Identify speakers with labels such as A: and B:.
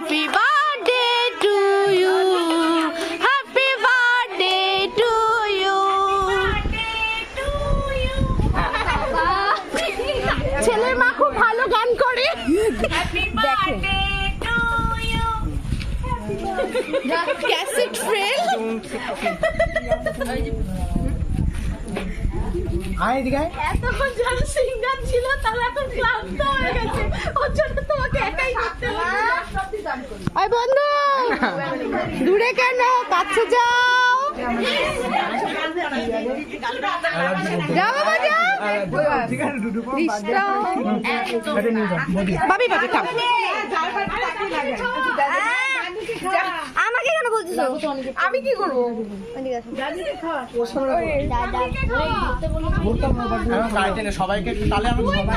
A: Happy birthday to you, happy birthday to you. ছেলের মা খুব ভালো গান করে। ক্যাসেট ফ্রেল। এতক্ষণ যারা সিঙ্গার ছিল তারা এখন ক্লান্ত হয়ে গেছে, ওর জন্য তোমাকে একাই করতে হচ্ছে। আয় বন্ধু, দূরে কেন, কাছে যাও। যাও বাবা যাও। বাবি বাবি থাম। আমাকে কেন বলছিস? আমি কি করবো?
B: সবাইকে তাহলে আমি
A: সবাই